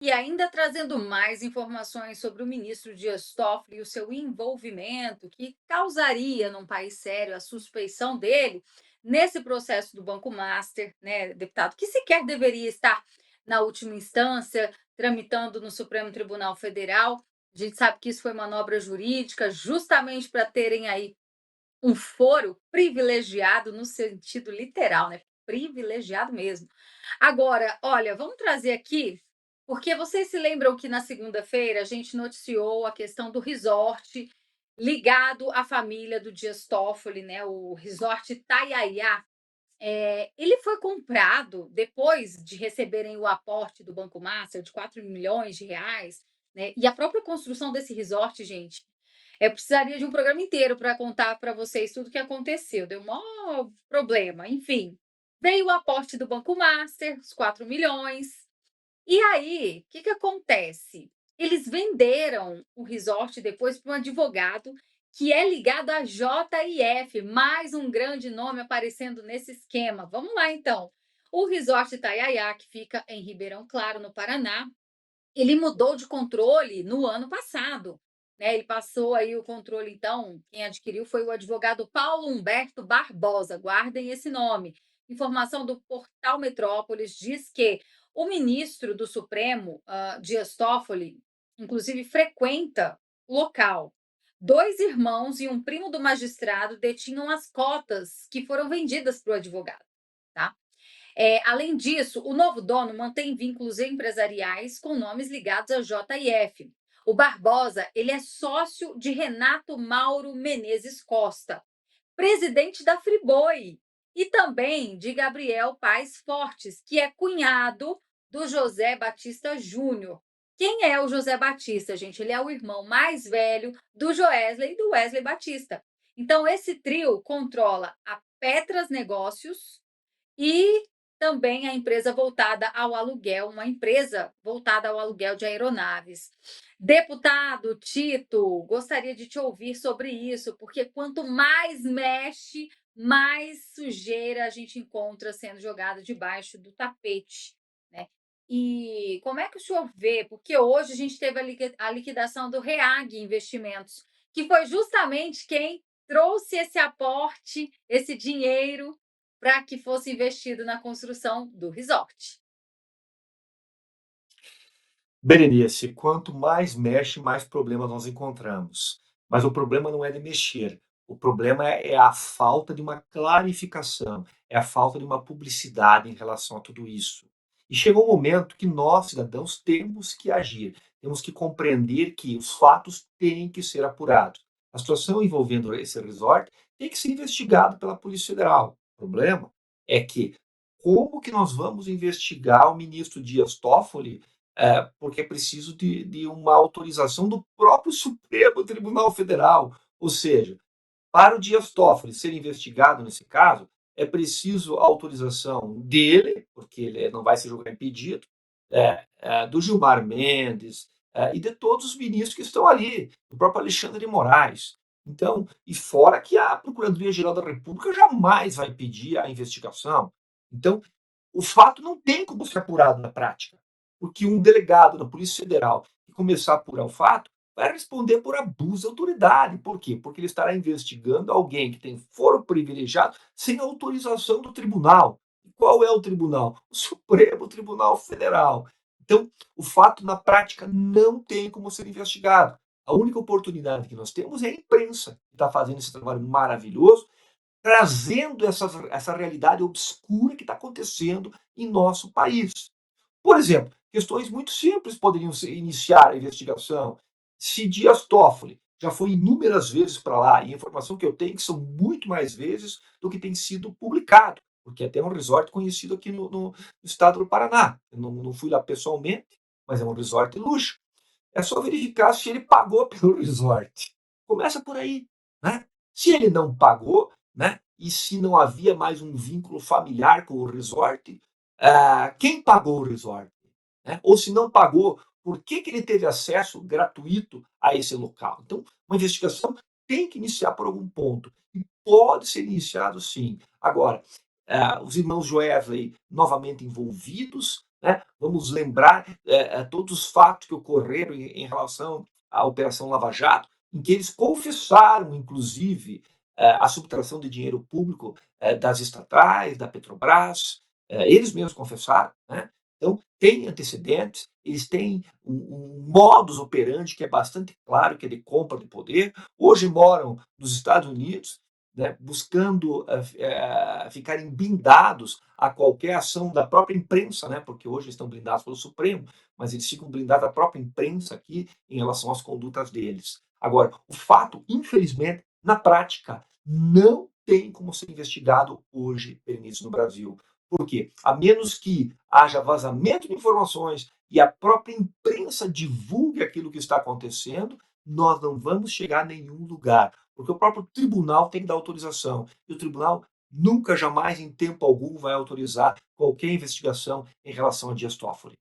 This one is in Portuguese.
E ainda trazendo mais informações sobre o ministro Dias Toffoli e o seu envolvimento, que causaria num país sério a suspeição dele nesse processo do Banco Master, né, deputado, que sequer deveria estar na última instância, tramitando no Supremo Tribunal Federal. A gente sabe que isso foi manobra jurídica, justamente para terem aí um foro privilegiado no sentido literal, né? Privilegiado mesmo. Agora, olha, vamos trazer aqui, porque vocês se lembram que na segunda-feira a gente noticiou a questão do resort ligado à família do Dias Toffoli, né? O resort Taiaiá. Ele foi comprado depois de receberem o aporte do Banco Master de 4 milhões de reais, né? E a própria construção desse resort, gente, eu precisaria de um programa inteiro para contar para vocês tudo o que aconteceu. Deu maior problema, enfim. Veio o aporte do Banco Master, os 4 milhões. E aí, o que, que acontece? Eles venderam o resort depois para um advogado que é ligado à JIF, mais um grande nome aparecendo nesse esquema. Vamos lá, então. O Resort Itaiaia, que fica em Ribeirão Claro, no Paraná, ele mudou de controle no ano passado, né? Ele passou aí o controle, então, quem adquiriu foi o advogado Paulo Humberto Barbosa, guardem esse nome. Informação do portal Metrópolis diz que o ministro do Supremo, Dias Toffoli, inclusive frequenta o local. Dois irmãos e um primo do magistrado detinham as cotas que foram vendidas para o advogado, tá? Além disso, o novo dono mantém vínculos empresariais com nomes ligados à JF. O Barbosa, ele é sócio de Renato Mauro Menezes Costa, presidente da Friboi, e também de Gabriel Paes Fortes, que é cunhado do José Batista Júnior. Quem é o José Batista, gente? Ele é o irmão mais velho do Joesley e do Wesley Batista. Então, esse trio controla a Petras Negócios e também a empresa voltada ao aluguel, uma empresa voltada ao aluguel de aeronaves. Deputado Tito, gostaria de te ouvir sobre isso, porque quanto mais mexe, mais sujeira a gente encontra sendo jogada debaixo do tapete, né? E como é que o senhor vê? Porque hoje a gente teve a liquidação do REAG Investimentos, que foi justamente quem trouxe esse aporte, esse dinheiro para que fosse investido na construção do resort. Berenice, quanto mais mexe, mais problemas nós encontramos. Mas o problema não é de mexer. O problema é a falta de uma clarificação, é a falta de uma publicidade em relação a tudo isso. E chegou um momento que nós, cidadãos, temos que agir, temos que compreender que os fatos têm que ser apurados. A situação envolvendo esse resort tem que ser investigada pela Polícia Federal. O problema é que como que nós vamos investigar o ministro Dias Toffoli porque é preciso de uma autorização do próprio Supremo Tribunal Federal. Ou seja, para o Dias Toffoli ser investigado nesse caso, é preciso a autorização dele, porque ele não vai se julgar impedido, do Gilmar Mendes e de todos os ministros que estão ali, do próprio Alexandre de Moraes. Então, e fora que a Procuradoria-Geral da República jamais vai pedir a investigação. Então, o fato não tem como ser apurado na prática, porque um delegado da Polícia Federal que começar a apurar o fato vai responder por abuso de autoridade. Por quê? Porque ele estará investigando alguém que tem foro privilegiado sem autorização do tribunal. E qual é o tribunal? O Supremo Tribunal Federal. Então, o fato na prática não tem como ser investigado. A única oportunidade que nós temos é a imprensa, que está fazendo esse trabalho maravilhoso, trazendo essa realidade obscura que está acontecendo em nosso país. Por exemplo, questões muito simples poderiam iniciar a investigação. Se Dias Toffoli já foi inúmeras vezes para lá, e a informação que eu tenho é que são muito mais vezes do que tem sido publicado, porque é até um resort conhecido aqui no estado do Paraná. Eu não fui lá pessoalmente, mas é um resort de luxo. É só verificar se ele pagou pelo resort. Começa por aí, né? Se ele não pagou, né? E se não havia mais um vínculo familiar com o resort, quem pagou o resort? Né? Ou se não pagou, por que ele teve acesso gratuito a esse local? Então, uma investigação tem que iniciar por algum ponto. E pode ser iniciado sim. Agora, os irmãos Joesley novamente envolvidos, né? Vamos lembrar todos os fatos que ocorreram em relação à Operação Lava Jato, em que eles confessaram, inclusive, a subtração de dinheiro público das estatais, da Petrobras, eles mesmos confessaram, né? Então, tem antecedentes, eles têm um modus operandi que é bastante claro, que é de compra de poder. Hoje moram nos Estados Unidos, né, buscando ficarem blindados a qualquer ação da própria imprensa, né, porque hoje eles estão blindados pelo Supremo, mas eles ficam blindados da própria imprensa aqui em relação às condutas deles. Agora, o fato, infelizmente, na prática, não tem como ser investigado hoje, Berenice, no Brasil. Por quê? A menos que haja vazamento de informações e a própria imprensa divulgue aquilo que está acontecendo, nós não vamos chegar a nenhum lugar, porque o próprio tribunal tem que dar autorização, e o tribunal nunca, jamais, em tempo algum, vai autorizar qualquer investigação em relação a Dias Toffoli.